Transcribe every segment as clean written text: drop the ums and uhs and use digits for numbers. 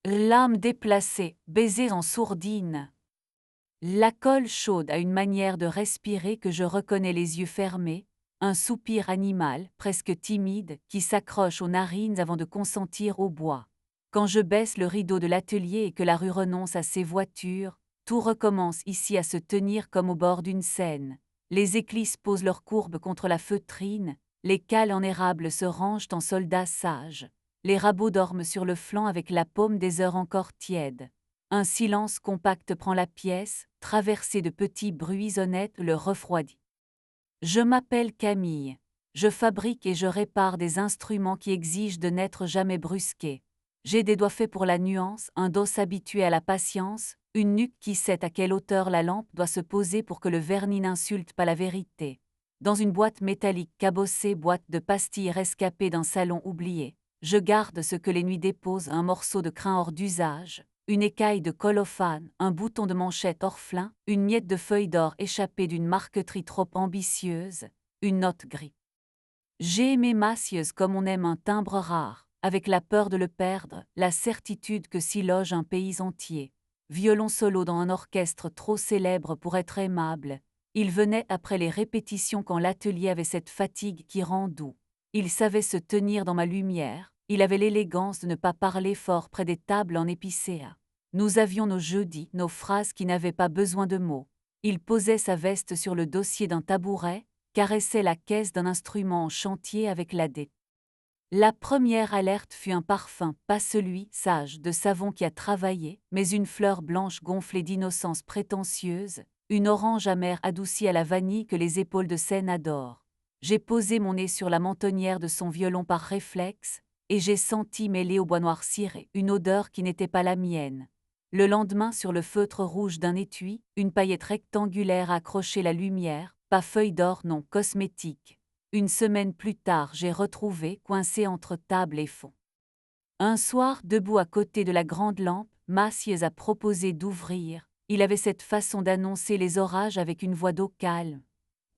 L'âme déplacée, baiser en sourdine. La colle chaude a une manière de respirer que je reconnais les yeux fermés, un soupir animal, presque timide, qui s'accroche aux narines avant de consentir au bois. Quand je baisse le rideau de l'atelier et que la rue renonce à ses voitures, tout recommence ici à se tenir comme au bord d'une Seine. Les éclisses posent leurs courbes contre la feutrine, les cales en érable se rangent en soldats sages. Les rabots dorment sur le flanc avec la paume des heures encore tièdes. Un silence compact prend la pièce, traversé de petits bruits honnêtes le refroidit. Je m'appelle Camille. Je fabrique et je répare des instruments qui exigent de n'être jamais brusqués. J'ai des doigts faits pour la nuance, un dos habitué à la patience, une nuque qui sait à quelle hauteur la lampe doit se poser pour que le vernis n'insulte pas la vérité. Dans une boîte métallique cabossée, boîte de pastilles rescapée d'un salon oublié, je garde ce que les nuits déposent, un morceau de crin hors d'usage, une écaille de colophane, un bouton de manchette orphelin, une miette de feuille d'or échappée d'une marqueterie trop ambitieuse, une note gris. J'ai aimé Mathieuse comme on aime un timbre rare, avec la peur de le perdre, la certitude que s'y loge un pays entier. Violon solo dans un orchestre trop célèbre pour être aimable. Il venait après les répétitions quand l'atelier avait cette fatigue qui rend doux. Il savait se tenir dans ma lumière, il avait l'élégance de ne pas parler fort près des tables en épicéa. Nous avions nos jeudis, nos phrases qui n'avaient pas besoin de mots. Il posait sa veste sur le dossier d'un tabouret, caressait la caisse d'un instrument en chantier avec la dé. La première alerte fut un parfum, pas celui, sage, de savon qui a travaillé, mais une fleur blanche gonflée d'innocence prétentieuse, une orange amère adoucie à la vanille que les épaules de Seine adorent. J'ai posé mon nez sur la mentonnière de son violon par réflexe, et j'ai senti mêlée au bois noir ciré une odeur qui n'était pas la mienne. Le lendemain, sur le feutre rouge d'un étui, une paillette rectangulaire a accroché la lumière, pas feuille d'or, non, cosmétique. Une semaine plus tard, j'ai retrouvé, coincé entre table et fond. Un soir, debout à côté de la grande lampe, Mathieuse a proposé d'ouvrir. Il avait cette façon d'annoncer les orages avec une voix d'eau calme.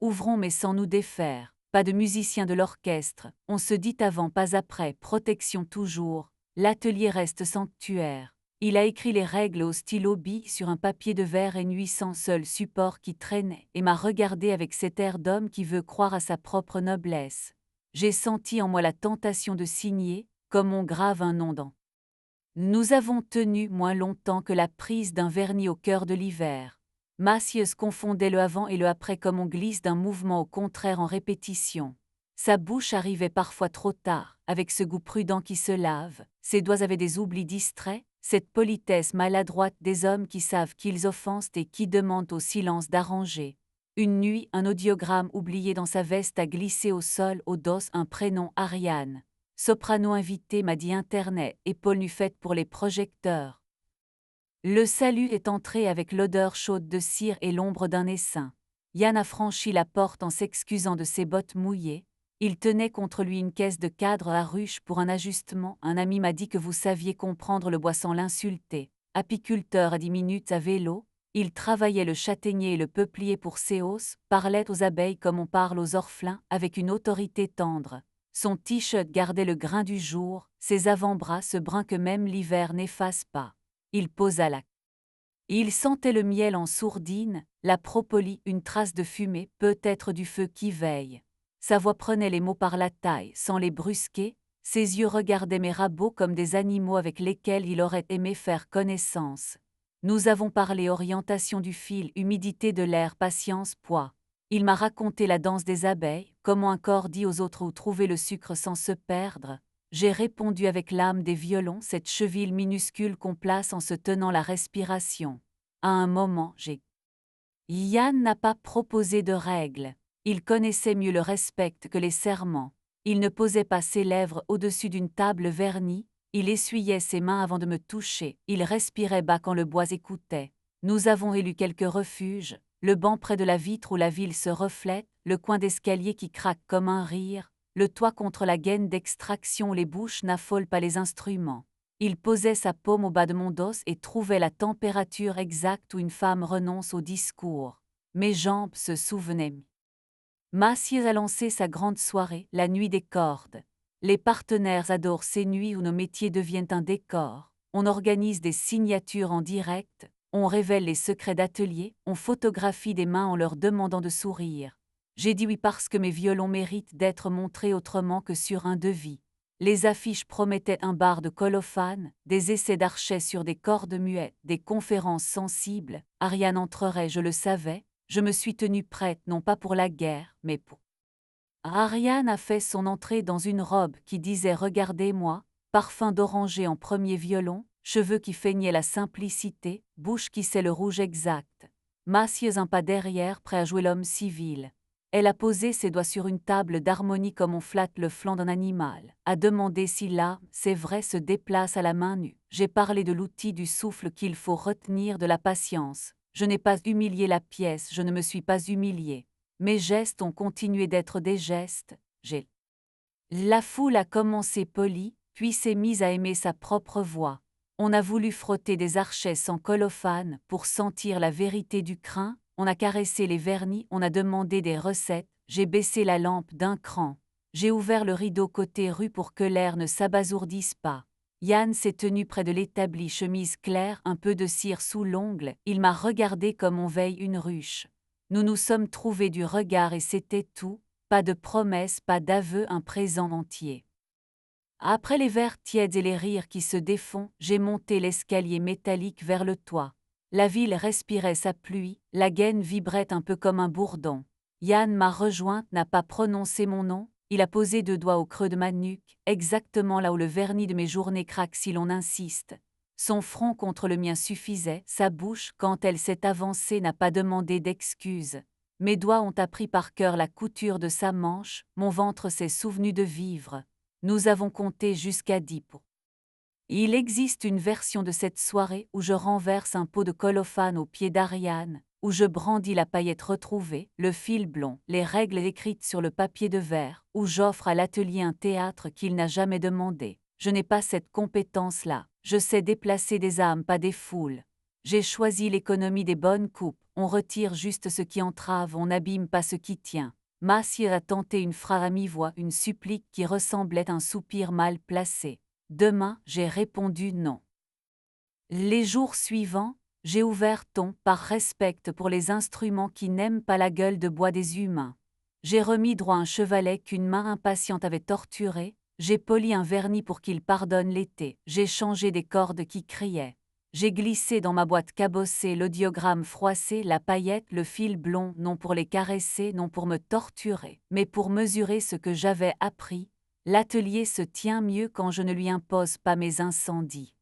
Ouvrons mais sans nous défaire. Pas de musicien de l'orchestre. On se dit avant, pas après. Protection toujours. L'atelier reste sanctuaire. Il a écrit les règles au stylo bille sur un papier de verre ennuyé sans seul support qui traînait et m'a regardé avec cet air d'homme qui veut croire à sa propre noblesse. J'ai senti en moi la tentation de signer, comme on grave un nom dans. Nous avons tenu moins longtemps que la prise d'un vernis au cœur de l'hiver. Mathieuse confondait le avant et le après comme on glisse d'un mouvement au contraire en répétition. Sa bouche arrivait parfois trop tard, avec ce goût prudent qui se lave, ses doigts avaient des oublis distraits, cette politesse maladroite des hommes qui savent qu'ils offensent et qui demandent au silence d'arranger. Une nuit, un audiogramme oublié dans sa veste a glissé au sol au dos un prénom Ariane. Soprano invité m'a dit Internet, épaule nue faite pour les projecteurs. Le salut est entré avec l'odeur chaude de cire et l'ombre d'un essaim. Yann a franchi la porte en s'excusant de ses bottes mouillées. Il tenait contre lui une caisse de cadre à ruche pour un ajustement. Un ami m'a dit que vous saviez comprendre le bois sans l'insulter. Apiculteur à 10 minutes à vélo, il travaillait le châtaignier et le peuplier pour Séos, parlait aux abeilles comme on parle aux orphelins, avec une autorité tendre. Son t-shirt gardait le grain du jour, ses avant-bras ce brun que même l'hiver n'efface pas. Il posa la. Il sentait le miel en sourdine, la propolis, une trace de fumée, peut-être du feu qui veille. Sa voix prenait les mots par la taille, sans les brusquer, ses yeux regardaient mes rabots comme des animaux avec lesquels il aurait aimé faire connaissance. Nous avons parlé orientation du fil, humidité de l'air, patience, poids. Il m'a raconté la danse des abeilles, comment un corps dit aux autres où trouver le sucre sans se perdre. J'ai répondu avec l'âme des violons, cette cheville minuscule qu'on place en se tenant la respiration. À un moment, j'ai. Yann n'a pas proposé de règles. Il connaissait mieux le respect que les serments. Il ne posait pas ses lèvres au-dessus d'une table vernie, il essuyait ses mains avant de me toucher, il respirait bas quand le bois écoutait. Nous avons élu quelques refuges, le banc près de la vitre où la ville se reflète, le coin d'escalier qui craque comme un rire, le toit contre la gaine d'extraction où les bouches n'affolent pas les instruments. Il posait sa paume au bas de mon dos et trouvait la température exacte où une femme renonce au discours. Mes jambes se souvenaient. Mathieuse a lancé sa grande soirée, la nuit des cordes. Les partenaires adorent ces nuits où nos métiers deviennent un décor. on organise des signatures en direct, on révèle les secrets d'atelier, on photographie des mains en leur demandant de sourire. J'ai dit oui parce que mes violons méritent d'être montrés autrement que sur un devis. Les affiches promettaient un bar de colophane, des essais d'archet sur des cordes muettes, des conférences sensibles. Ariane entrerait, je le savais, je me suis tenue prête non pas pour la guerre, mais pour... Ariane a fait son entrée dans une robe qui disait « Regardez-moi », parfum d'oranger en premier violon, cheveux qui feignaient la simplicité, bouche qui sait le rouge exact. Massieuse un pas derrière, prêt à jouer l'homme civil. Elle a posé ses doigts sur une table d'harmonie comme on flatte le flanc d'un animal, a demandé si l'âme, c'est vrai, se déplace à la main nue. J'ai parlé de l'outil du souffle qu'il faut retenir, de la patience. Je n'ai pas humilié la pièce, je ne me suis pas humiliée. Mes gestes ont continué d'être des gestes, La foule a commencé polie, puis s'est mise à aimer sa propre voix. On a voulu frotter des archets sans colophane pour sentir la vérité du crin, on a caressé les vernis, on a demandé des recettes, j'ai baissé la lampe d'un cran. J'ai ouvert le rideau côté rue pour que l'air ne s'abasourdisse pas. Yann s'est tenu près de l'établi, chemise claire, un peu de cire sous l'ongle, il m'a regardé comme on veille une ruche. Nous nous sommes trouvés du regard et c'était tout, pas de promesses, pas d'aveux, un présent entier. Après les verres tièdes et les rires qui se défont, j'ai monté l'escalier métallique vers le toit. La ville respirait sa pluie, la gaine vibrait un peu comme un bourdon. Yann m'a rejointe, n'a pas prononcé mon nom, il a posé 2 doigts au creux de ma nuque, exactement là où le vernis de mes journées craque si l'on insiste. Son front contre le mien suffisait, sa bouche, quand elle s'est avancée, n'a pas demandé d'excuses. Mes doigts ont appris par cœur la couture de sa manche, mon ventre s'est souvenu de vivre. Nous avons compté jusqu'à 10 pots. Il existe une version de cette soirée où je renverse un pot de colophane au pied d'Ariane, où je brandis la paillette retrouvée, le fil blond, les règles écrites sur le papier de verre, où j'offre à l'atelier un théâtre qu'il n'a jamais demandé. Je n'ai pas cette compétence-là, je sais déplacer des âmes, pas des foules. J'ai choisi l'économie des bonnes coupes, on retire juste ce qui entrave, on n'abîme pas ce qui tient. Massier a tenté une phrase à mi-voix, une supplique qui ressemblait à un soupir mal placé. Demain, j'ai répondu non. Les jours suivants, j'ai ouvert ton par respect pour les instruments qui n'aiment pas la gueule de bois des humains. J'ai remis droit un chevalet qu'une main impatiente avait torturé, j'ai poli un vernis pour qu'il pardonne l'été, j'ai changé des cordes qui criaient. J'ai glissé dans ma boîte cabossée l'audiogramme froissé, la paillette, le fil blond, non pour les caresser, non pour me torturer, mais pour mesurer ce que j'avais appris. L'atelier se tient mieux quand je ne lui impose pas mes incendies.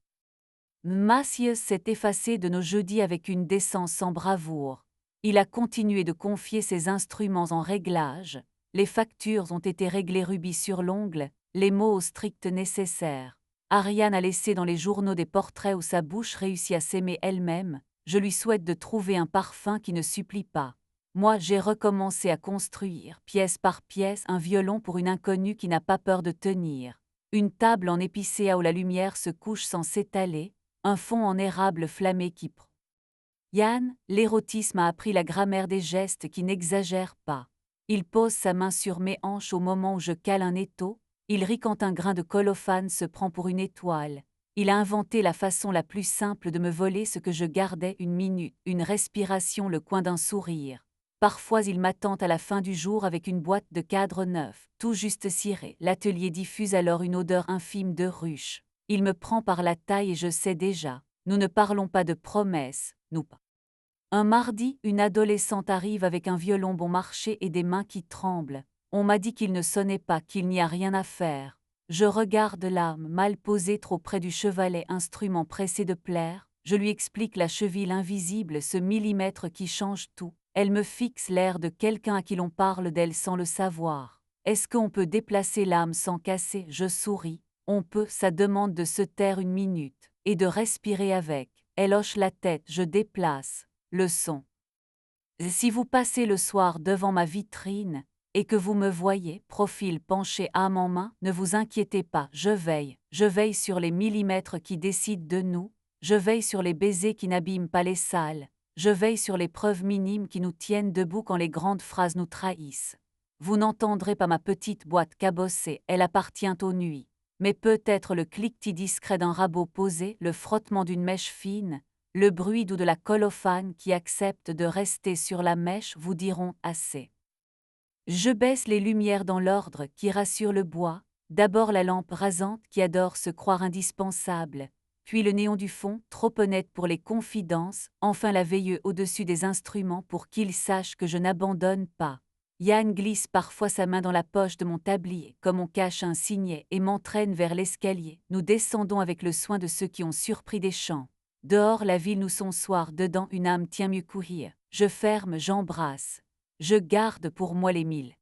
Massieu s'est effacé de nos jeudis avec une décence sans bravoure. Il a continué de confier ses instruments en réglage. Les factures ont été réglées rubis sur l'ongle, les mots au strict nécessaire. Ariane a laissé dans les journaux des portraits où sa bouche réussit à s'aimer elle-même. Je lui souhaite de trouver un parfum qui ne supplie pas. Moi, j'ai recommencé à construire, pièce par pièce, un violon pour une inconnue qui n'a pas peur de tenir. Une table en épicéa où la lumière se couche sans s'étaler, un fond en érable flammé qui prend. Yann, l'érotisme a appris la grammaire des gestes qui n'exagèrent pas. Il pose sa main sur mes hanches au moment où je cale un étau, il rit quand un grain de colophane se prend pour une étoile. Il a inventé la façon la plus simple de me voler ce que je gardais, une minute, une respiration, le coin d'un sourire. Parfois il m'attend à la fin du jour avec une boîte de cadres neufs, tout juste cirée. L'atelier diffuse alors une odeur infime de ruche. Il me prend par la taille et je sais déjà, nous ne parlons pas de promesses, nous pas. Un mardi, une adolescente arrive avec un violon bon marché et des mains qui tremblent. On m'a dit qu'il ne sonnait pas, qu'il n'y a rien à faire. Je regarde l'âme mal posée trop près du chevalet, instrument pressé de plaire. Je lui explique la cheville invisible, ce millimètre qui change tout. Elle me fixe l'air de quelqu'un à qui l'on parle d'elle sans le savoir. Est-ce qu'on peut déplacer l'âme sans casser? Je souris. On peut, ça demande de se taire une minute, et de respirer avec. Elle hoche la tête, je déplace le son. Si vous passez le soir devant ma vitrine, et que vous me voyez, profil penché âme en main, ne vous inquiétez pas, je veille sur les millimètres qui décident de nous, je veille sur les baisers qui n'abîment pas les salles, je veille sur les preuves minimes qui nous tiennent debout quand les grandes phrases nous trahissent. Vous n'entendrez pas ma petite boîte cabossée, elle appartient aux nuits. mais peut-être le cliquetis discret d'un rabot posé, le frottement d'une mèche fine, le bruit doux de la colophane qui accepte de rester sur la mèche vous diront assez. Je baisse les lumières dans l'ordre qui rassure le bois, d'abord la lampe rasante qui adore se croire indispensable, puis le néon du fond, trop honnête pour les confidences, enfin la veilleuse au-dessus des instruments pour qu'il sache que je n'abandonne pas. Yann glisse parfois sa main dans la poche de mon tablier, comme on cache un signet, et m'entraîne vers l'escalier. Nous descendons avec le soin de ceux qui ont surpris des chants. Dehors la ville nous son soir, dedans une âme tient mieux courir. Je ferme, j'embrasse. Je garde pour moi les mille.